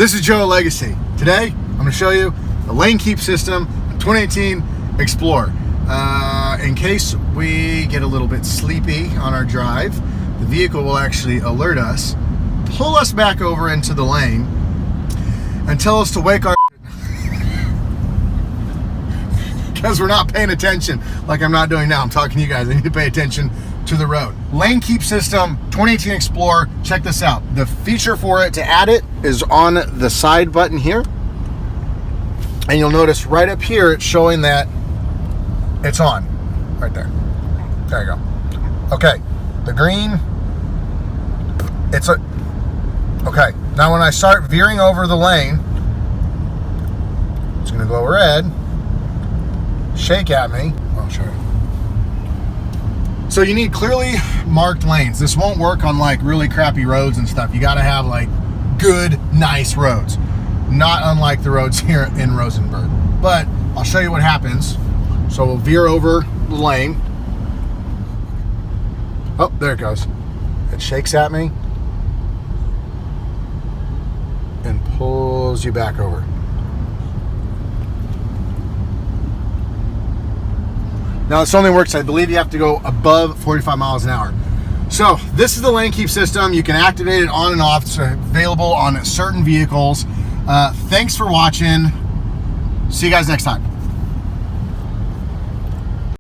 This is Joe Legacy. Today, I'm going to show you the lane keep system, 2018 Explorer. In case we get a little bit sleepy on our drive, the vehicle will actually alert us, pull us back over into the lane, and tell us to wake our because we're not paying attention like I'm not doing now. I'm talking to you guys. I need to pay attention to the road. Lane keep system, 2018 Explorer. Check this out. The feature for it to add it is on the side button here. And you'll notice right up here, it's showing that it's on. Right there. There you go. Okay. The green, okay. Now when I start veering over the lane, it's gonna go red, shake at me. I'll show you. So you need clearly marked lanes. This won't work on like really crappy roads and stuff. You gotta have like good, nice roads. Not unlike the roads here in Rosenberg. But I'll show you what happens. So we'll veer over the lane. Oh, there it goes. It shakes at me and pulls you back over. Now this only works, I believe you have to go above 45 miles an hour. So this is the lane keep system. You can activate it on and off. It's available on certain vehicles. Thanks for watching. See you guys next time.